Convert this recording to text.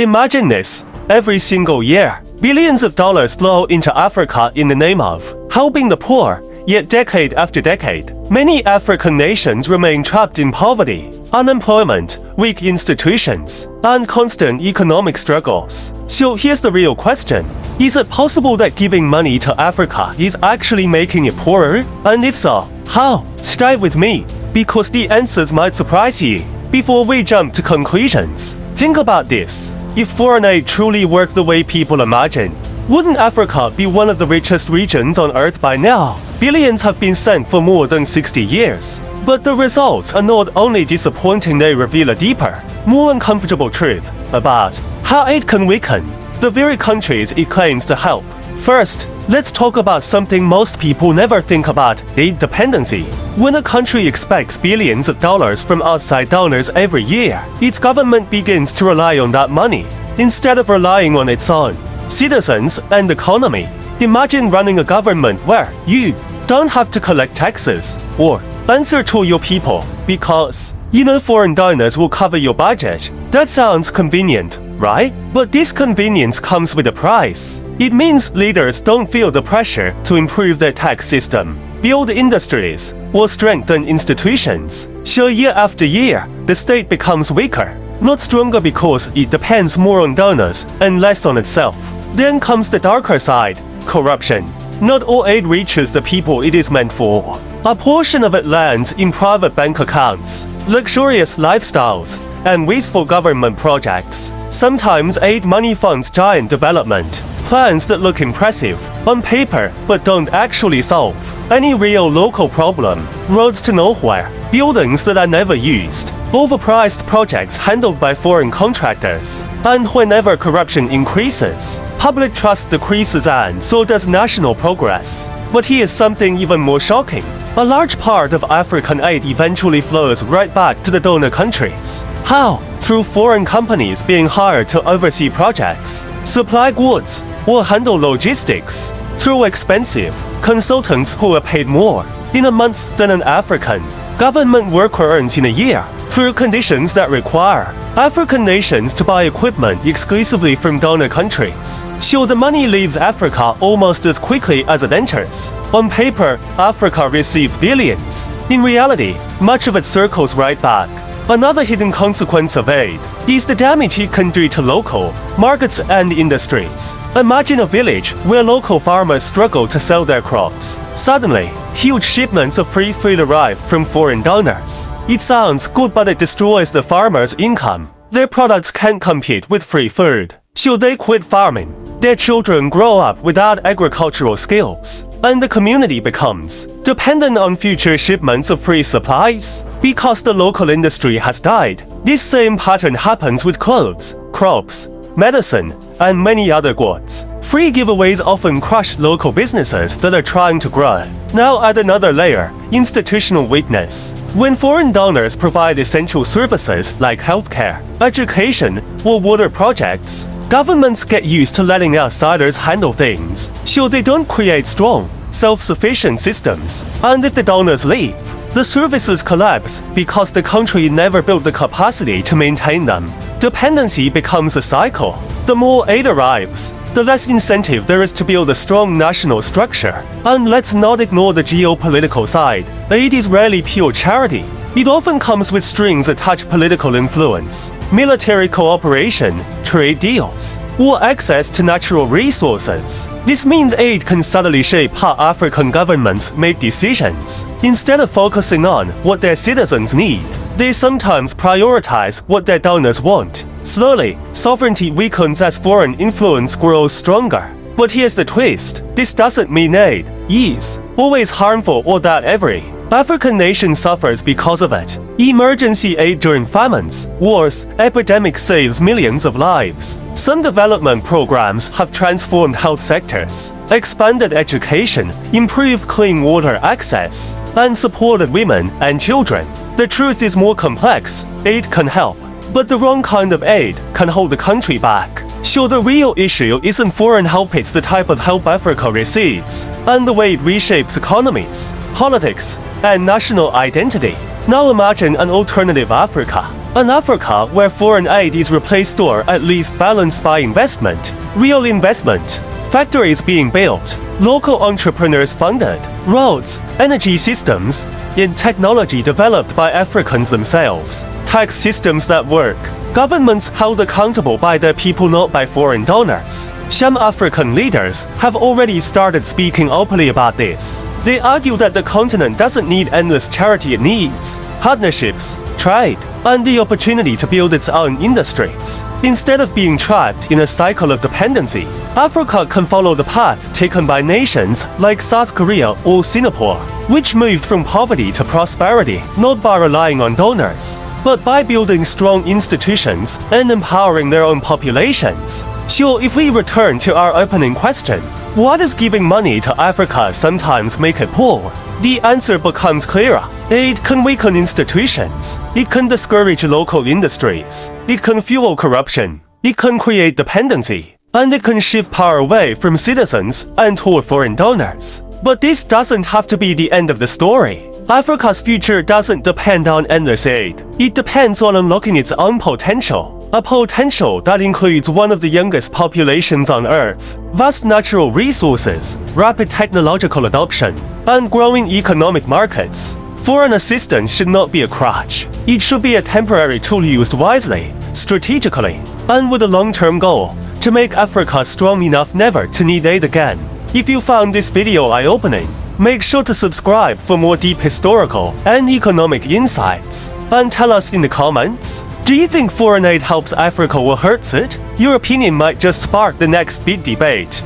Imagine this. Every single year, billions of dollars flow into Africa in the name of helping the poor, yet decade after decade, many African nations remain trapped in poverty, unemployment, weak institutions, and constant economic struggles. So here's the real question. Is it possible that giving money to Africa is actually making it poorer? And if so, how? Stay with me, because the answers might surprise you. Before we jump to conclusions, think about this. If foreign aid truly worked the way people imagine, wouldn't Africa be one of the richest regions on Earth by now? Billions have been sent for more than 60 years. But the results are not only disappointing, they reveal a deeper, more uncomfortable truth about how aid can weaken the very countries it claims to help. First, let's talk about something most people never think about: aid dependency. When a country expects billions of dollars from outside donors every year, its government begins to rely on that money instead of relying on its own citizens and economy. Imagine running a government where you don't have to collect taxes or answer to your people because foreign donors will cover your budget. That sounds convenient, right? But this convenience comes with a price. It means leaders don't feel the pressure to improve their tax system, build industries, or strengthen institutions. So year after year, the state becomes weaker, not stronger, because it depends more on donors and less on itself. Then comes the darker side: corruption. Not all aid reaches the people it is meant for. A portion of it lands in private bank accounts, luxurious lifestyles, and wasteful government projects. Sometimes aid money funds giant development plans that look impressive on paper but don't actually solve any real local problem. Roads to nowhere, buildings that are never used, overpriced projects handled by foreign contractors. And whenever corruption increases, public trust decreases, and so does national progress. But here's something even more shocking. A large part of African aid eventually flows right back to the donor countries. How? Through foreign companies being hired to oversee projects, supply goods, or handle logistics. Through expensive consultants who are paid more in a month than an African government worker earns in a year. Through conditions that require African nations to buy equipment exclusively from donor countries. So the money leaves Africa almost as quickly as it enters. On paper, Africa receives billions. In reality, much of it circles right back. Another hidden consequence of aid is the damage it can do to local markets and industries. Imagine a village where local farmers struggle to sell their crops. Suddenly, huge shipments of free food arrive from foreign donors. It sounds good, but it destroys the farmers' income. Their products can't compete with free food. So they quit farming. Their children grow up without agricultural skills, and the community becomes dependent on future shipments of free supplies because the local industry has died. This same pattern happens with clothes, crops, medicine, and many other goods. Free giveaways often crush local businesses that are trying to grow. Now add another layer: institutional weakness. When foreign donors provide essential services like healthcare, education, or water projects, governments get used to letting outsiders handle things, so they don't create strong, self-sufficient systems. And if the donors leave, the services collapse because the country never built the capacity to maintain them. Dependency becomes a cycle. The more aid arrives, the less incentive there is to build a strong national structure. And let's not ignore the geopolitical side. Aid is rarely pure charity. It often comes with strings attached: political influence, military cooperation, trade deals, or access to natural resources. This means aid can subtly shape how African governments make decisions. Instead of focusing on what their citizens need, they sometimes prioritize what their donors want. Slowly, sovereignty weakens as foreign influence grows stronger. But here's the twist: this doesn't mean aid is always harmful or that every African nation suffers because of it. Emergency aid during famines, wars, epidemics saves millions of lives. Some development programs have transformed health sectors, expanded education, improved clean water access, and supported women and children. The truth is more complex. Aid can help, but the wrong kind of aid can hold the country back. So the real issue isn't foreign help, it's the type of help Africa receives, and the way it reshapes economies, politics, and national identity. Now imagine an alternative Africa, An Africa where foreign aid is replaced or at least balanced by investment, real investment, factories being built, local entrepreneurs funded, roads, energy systems, and technology developed by Africans themselves, tax systems that work, governments held accountable by their people not by foreign donors. Some African leaders have already started speaking openly about this. They argue that the continent doesn't need endless charity, it needs partnerships, trade, and the opportunity to build its own industries. Instead of being trapped in a cycle of dependency, Africa can follow the path taken by nations like South Korea or Singapore, which moved from poverty to prosperity not by relying on donors, but by building strong institutions and empowering their own populations. So if we return to our opening question, why does giving money to Africa sometimes make it poor? The answer becomes clearer. Aid can weaken institutions, it can discourage local industries, it can fuel corruption, it can create dependency, and it can shift power away from citizens and toward foreign donors. But this doesn't have to be the end of the story. Africa's future doesn't depend on endless aid. It depends on unlocking its own potential. A potential that includes one of the youngest populations on Earth, vast natural resources, rapid technological adoption, and growing economic markets. Foreign assistance should not be a crutch. It should be a temporary tool used wisely, strategically, and with a long-term goal to make Africa strong enough never to need aid again. If you found this video eye-opening, make sure to subscribe for more deep historical and economic insights. And tell us in the comments, do you think foreign aid helps Africa or hurts it? Your opinion might just spark the next big debate.